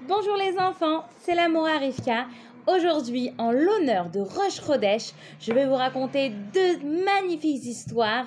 Bonjour les enfants, c'est la Mora Rivka. Aujourd'hui, en l'honneur de Rosh Chodesh, je vais vous raconter deux magnifiques histoires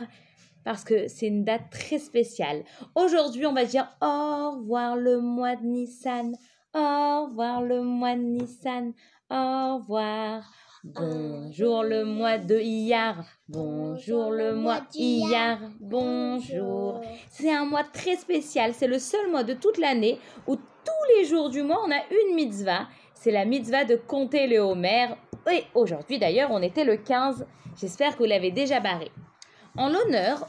parce que c'est une date très spéciale. Aujourd'hui, on va dire au revoir le mois de Nissan, au revoir le mois de Nissan, au revoir. Bonjour le mois de Iyar, bonjour le mois Iyar, bonjour. C'est un mois très spécial, c'est le seul mois de toute l'année où tous les jours du mois on a une mitzvah. C'est la mitzvah de compter le Homer. Et aujourd'hui d'ailleurs on était le 15, j'espère que vous l'avez déjà barré. En l'honneur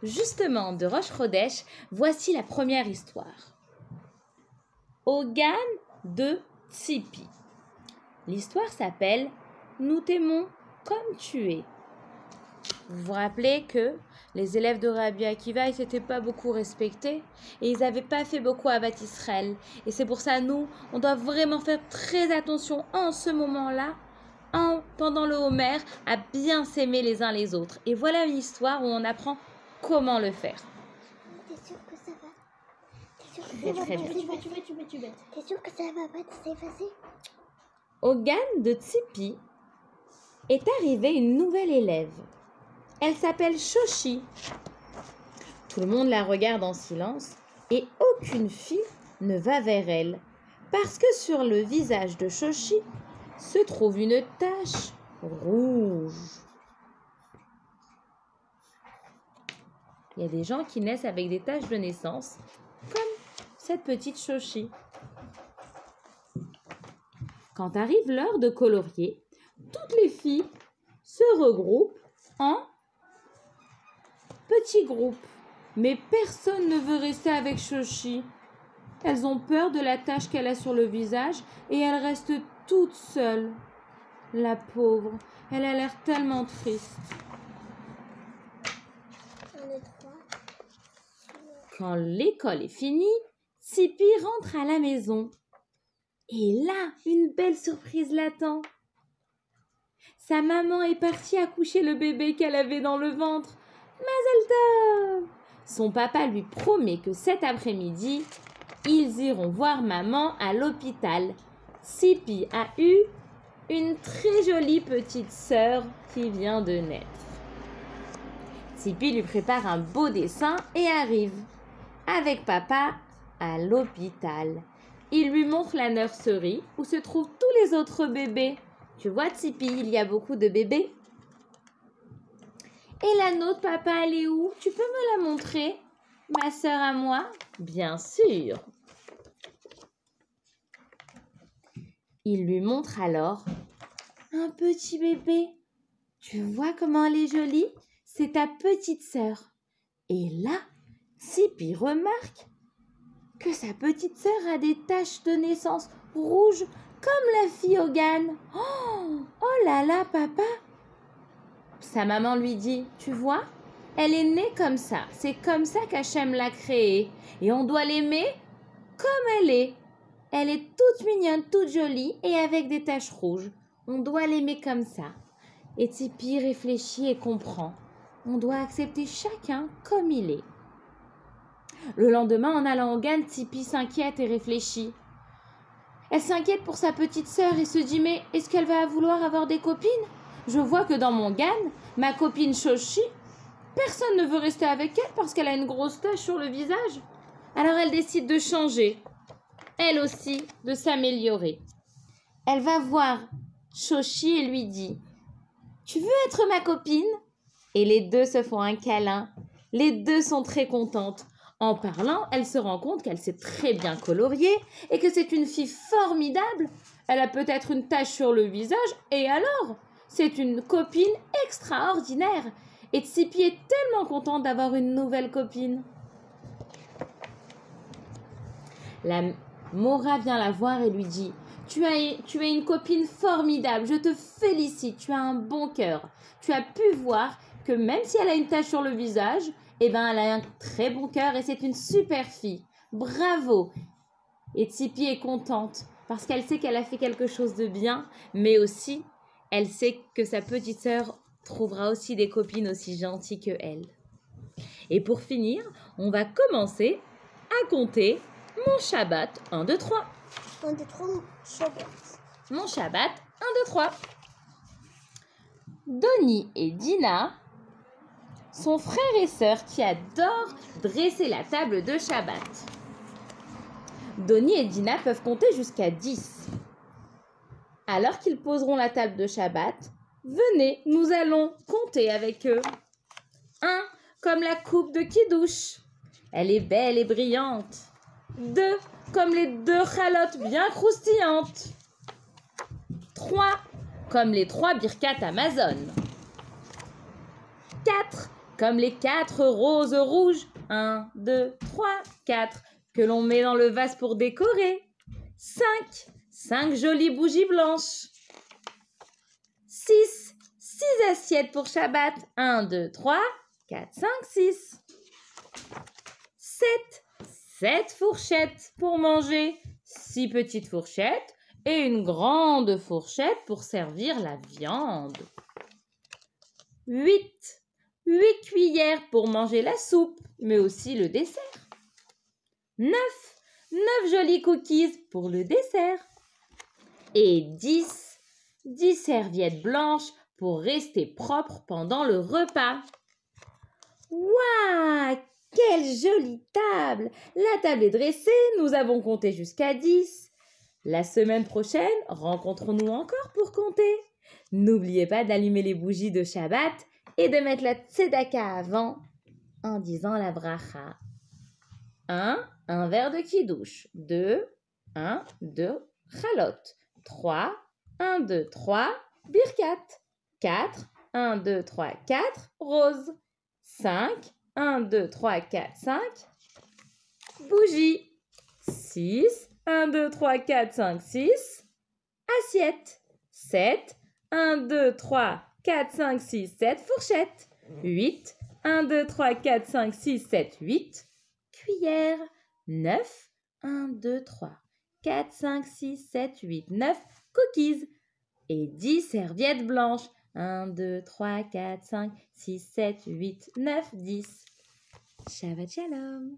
justement de Rosh Chodesh, voici la première histoire. Au Gan de Tzipi. L'histoire s'appelle « Nous t'aimons comme tu es ». Vous vous rappelez que les élèves de Rabbi Akiva, ils ne s'étaient pas beaucoup respectés et ils n'avaient pas fait beaucoup à Bat Israël. Et c'est pour ça, nous, on doit vraiment faire très attention en ce moment-là, pendant le Homer, à bien s'aimer les uns les autres. Et voilà une histoire où on apprend comment le faire. T'es sûr que ça va? T'es sûr que C'est très bien. T'es sûr que ça va pas s'effacer? Au Gan de Tzipi est arrivée une nouvelle élève. Elle s'appelle Shoshi. Tout le monde la regarde en silence et aucune fille ne va vers elle parce que sur le visage de Shoshi se trouve une tache rouge. Il y a des gens qui naissent avec des taches de naissance, comme cette petite Shoshi. Quand arrive l'heure de colorier, toutes les filles se regroupent en petits groupes. Mais personne ne veut rester avec Shoshi. Elles ont peur de la tache qu'elle a sur le visage et elle reste toute seule. La pauvre, elle a l'air tellement triste. Quand l'école est finie, Tzipi rentre à la maison. Et là, une belle surprise l'attend. Sa maman est partie accoucher le bébé qu'elle avait dans le ventre. Mazel tov! Son papa lui promet que cet après-midi, ils iront voir maman à l'hôpital. Tzipi a eu une très jolie petite sœur qui vient de naître. Tzipi lui prépare un beau dessin et arrive avec papa à l'hôpital. Il lui montre la nurserie où se trouvent tous les autres bébés. Tu vois, Tzipi, il y a beaucoup de bébés. Et la nôtre, papa, elle est où? Tu peux me la montrer, ma sœur à moi? Bien sûr. Il lui montre alors un petit bébé. Tu vois comment elle est jolie? C'est ta petite sœur. Et là, Tzipi remarque que sa petite sœur a des taches de naissance rouges comme la fille au Gan. Oh là là, papa! Sa maman lui dit, tu vois, elle est née comme ça. C'est comme ça qu'Hachem l'a créée. Et on doit l'aimer comme elle est. Elle est toute mignonne, toute jolie et avec des taches rouges. On doit l'aimer comme ça. Et Tzipi réfléchit et comprend. On doit accepter chacun comme il est. Le lendemain, en allant au Gan, Tzipi s'inquiète et réfléchit. Elle s'inquiète pour sa petite sœur et se dit, mais est-ce qu'elle va vouloir avoir des copines? Je vois que dans mon Gan, ma copine Shoshi, personne ne veut rester avec elle parce qu'elle a une grosse tache sur le visage. Alors elle décide de changer, elle aussi, de s'améliorer. Elle va voir Shoshi et lui dit, tu veux être ma copine? Et les deux se font un câlin. Les deux sont très contentes. En parlant, elle se rend compte qu'elle sait très bien colorier et que c'est une fille formidable. Elle a peut-être une tache sur le visage et alors, c'est une copine extraordinaire. Et Tzipi est tellement contente d'avoir une nouvelle copine. La Mora vient la voir et lui dit, tu es une copine formidable, je te félicite, tu as un bon cœur. Tu as pu voir que même si elle a une tache sur le visage, eh ben, elle a un très bon cœur et c'est une super fille. Bravo! Et Tzipi est contente parce qu'elle sait qu'elle a fait quelque chose de bien, mais aussi, elle sait que sa petite sœur trouvera aussi des copines aussi gentilles que elle. Et pour finir, on va commencer à compter mon Shabbat 1, 2, 3. 1, 2, 3, Shabbat. Mon Shabbat, 1, 2, 3. Donnie et Dina sont frères et sœurs qui adorent dresser la table de Shabbat. Donnie et Dina peuvent compter jusqu'à 10. Alors qu'ils poseront la table de Shabbat, venez, nous allons compter avec eux. 1, comme la coupe de Kiddush. Elle est belle et brillante. 2, comme les 2 chalotes bien croustillantes. 3, comme les 3 birkat Amazon. 4, comme les 4 roses rouges. 1, 2, 3, 4, que l'on met dans le vase pour décorer. 5 jolies bougies blanches. 6 assiettes pour Shabbat. 1, 2, 3, 4, 5, 6. 7 fourchettes pour manger. 6 petites fourchettes et une grande fourchette pour servir la viande. 8 cuillères pour manger la soupe, mais aussi le dessert. 9 jolis cookies pour le dessert. Et 10 serviettes blanches pour rester propre pendant le repas. Waouh! Quelle jolie table! La table est dressée, nous avons compté jusqu'à 10. La semaine prochaine, rencontrons-nous encore pour compter. N'oubliez pas d'allumer les bougies de Shabbat et de mettre la tzedaka avant en disant la bracha. 1 verre de kiddush. 2 chalot. 3 1, 2, 3 birkat. 4 1, 2, 3, 4 rose. 5 1, 2, 3, 4, 5 bougies. 6 1, 2, 3, 4, 5, 6 assiettes. 7 1, 2, 3, 4, 5, 6, 7 fourchettes. 8 1, 2, 3, 4, 5, 6, 7, 8 cuillères. 9 1, 2, 3, 4, 5, 6, 7, 8, 9 cookies. Et 10 serviettes blanches. 1, 2, 3, 4, 5, 6, 7, 8, 9, 10. Shabbat Shalom.